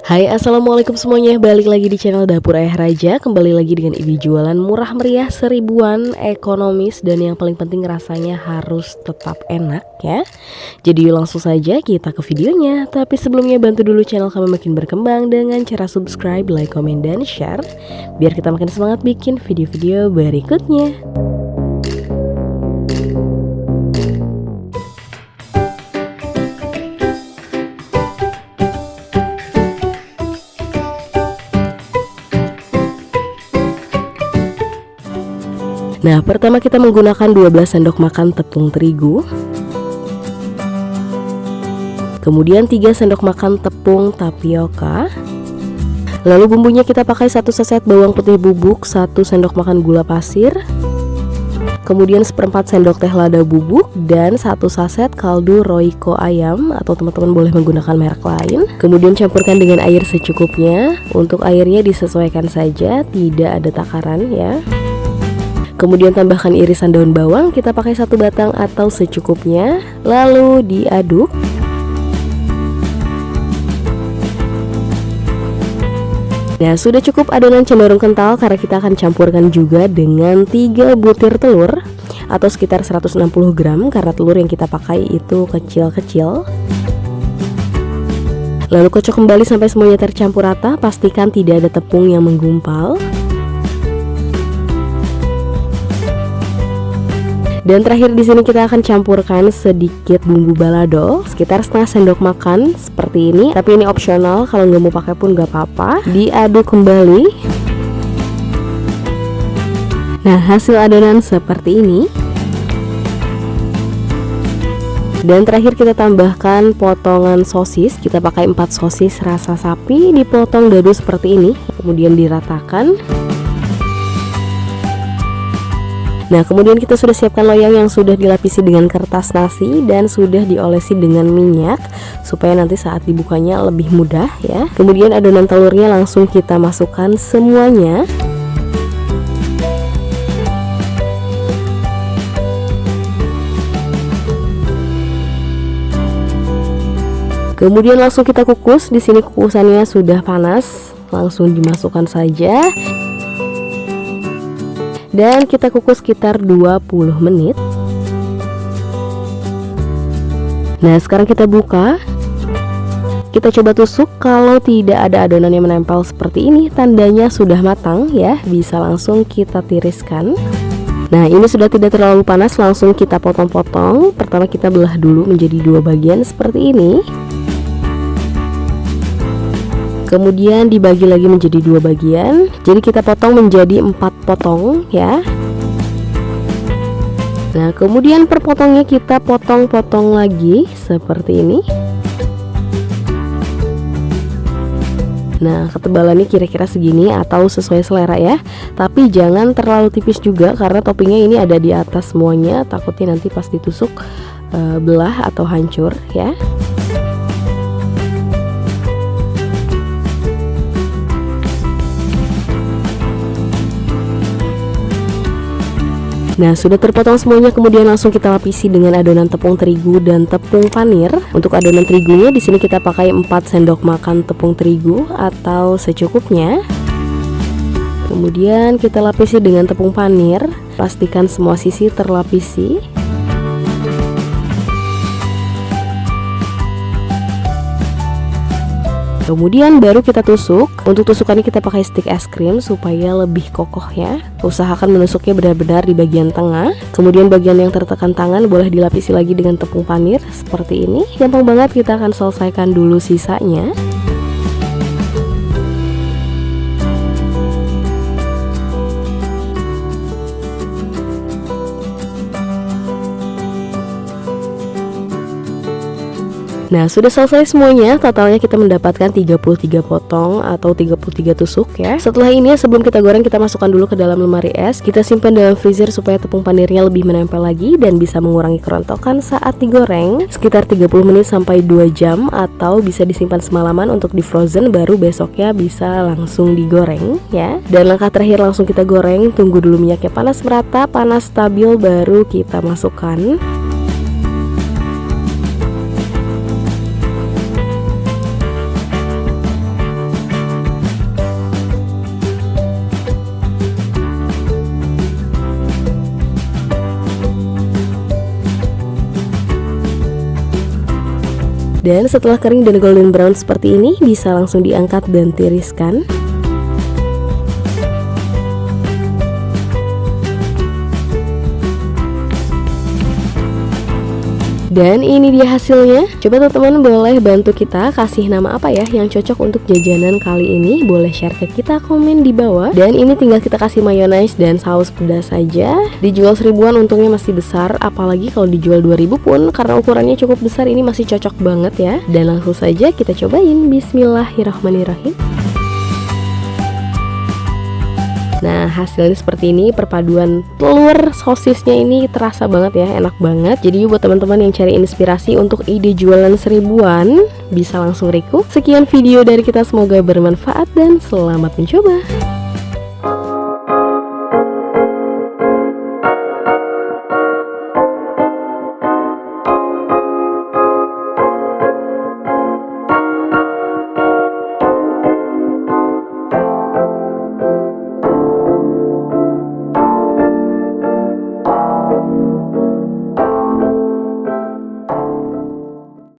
Hai, assalamualaikum semuanya. Balik lagi di channel Dapur Ayah Raja. Kembali lagi dengan ide jualan murah meriah, seribuan, ekonomis, dan yang paling penting rasanya harus tetap enak ya. Jadi yuk langsung saja kita ke videonya. Tapi sebelumnya bantu dulu channel kami makin berkembang dengan cara subscribe, like, komen, dan share, biar kita makin semangat bikin video-video berikutnya. Nah, pertama kita menggunakan 12 sendok makan tepung terigu. Kemudian 3 sendok makan tepung tapioka. Lalu bumbunya kita pakai 1 saset bawang putih bubuk, 1 sendok makan gula pasir. Kemudian 1/4 sendok teh lada bubuk dan 1 saset kaldu Royco ayam, atau teman-teman boleh menggunakan merek lain. Kemudian campurkan dengan air secukupnya. Untuk airnya disesuaikan saja, tidak ada takaran ya. Kemudian tambahkan irisan daun bawang, kita pakai 1 batang atau secukupnya. Lalu diaduk. Nah, sudah cukup adonan cenderung kental karena kita akan campurkan juga dengan 3 butir telur atau sekitar 160 gram karena telur yang kita pakai itu kecil-kecil. Lalu kocok kembali sampai semuanya tercampur rata, pastikan tidak ada tepung yang menggumpal. Dan terakhir di sini kita akan campurkan sedikit bumbu balado, sekitar setengah sendok makan seperti ini. Tapi ini opsional, kalau nggak mau pakai pun nggak apa-apa. Diaduk kembali. Nah, hasil adonan seperti ini. Dan terakhir kita tambahkan potongan sosis. Kita pakai 4 sosis rasa sapi, dipotong dadu seperti ini. Kemudian diratakan. Nah, kemudian kita sudah siapkan loyang yang sudah dilapisi dengan kertas nasi dan sudah diolesi dengan minyak supaya nanti saat dibukanya lebih mudah ya. Kemudian adonan telurnya langsung kita masukkan semuanya. Kemudian langsung kita kukus. Di sini kukusannya sudah panas, langsung dimasukkan saja. Dan kita kukus sekitar 20 menit. Nah, sekarang kita buka. Kita coba tusuk. Kalau tidak ada adonan yang menempel seperti ini, tandanya sudah matang ya. Bisa langsung kita tiriskan. Nah, ini sudah tidak terlalu panas, langsung kita potong-potong. Pertama kita belah dulu menjadi 2 bagian seperti ini. Kemudian dibagi lagi menjadi 2 bagian. Jadi kita potong menjadi 4 potong ya. Nah, kemudian per potongnya kita potong-potong lagi seperti ini. Nah, ketebalannya kira-kira segini atau sesuai selera ya. Tapi jangan terlalu tipis juga karena toppingnya ini ada di atas semuanya. Takutnya nanti pas ditusuk belah atau hancur ya. Nah, sudah terpotong semuanya, kemudian langsung kita lapisi dengan adonan tepung terigu dan tepung panir. Untuk adonan terigunya di sini kita pakai 4 sendok makan tepung terigu atau secukupnya. Kemudian kita lapisi dengan tepung panir, pastikan semua sisi terlapisi. Kemudian baru kita tusuk. Untuk tusukannya kita pakai stik es krim supaya lebih kokoh ya. Usahakan menusuknya benar-benar di bagian tengah. Kemudian bagian yang tertekan tangan boleh dilapisi lagi dengan tepung panir seperti ini. Gampang banget, kita akan selesaikan dulu sisanya. Nah, sudah selesai semuanya. Totalnya kita mendapatkan 33 potong atau 33 tusuk ya. Setelah ini sebelum kita goreng, kita masukkan dulu ke dalam lemari es. Kita simpan dalam freezer supaya tepung panirnya lebih menempel lagi dan bisa mengurangi kerontokan saat digoreng. Sekitar 30 menit sampai 2 jam atau bisa disimpan semalaman untuk di frozen, baru besoknya bisa langsung digoreng ya. Dan langkah terakhir langsung kita goreng. Tunggu dulu minyaknya panas merata, panas stabil, baru kita masukkan. Dan setelah kering dan golden brown seperti ini, bisa langsung diangkat dan tiriskan. Dan ini dia hasilnya. Coba teman-teman boleh bantu kita kasih nama apa ya yang cocok untuk jajanan kali ini. Boleh share ke kita, komen di bawah. Dan ini tinggal kita kasih mayonaise dan saus pedas saja. Dijual 1000-an untungnya masih besar. Apalagi kalau dijual 2000 pun, karena ukurannya cukup besar, ini masih cocok banget ya. Dan langsung saja kita cobain. Bismillahirrahmanirrahim. Nah, hasilnya seperti ini. Perpaduan telur sosisnya ini terasa banget ya, enak banget. Jadi buat teman-teman yang cari inspirasi untuk ide jualan 1000-an, bisa langsung request. Sekian video dari kita, semoga bermanfaat dan selamat mencoba.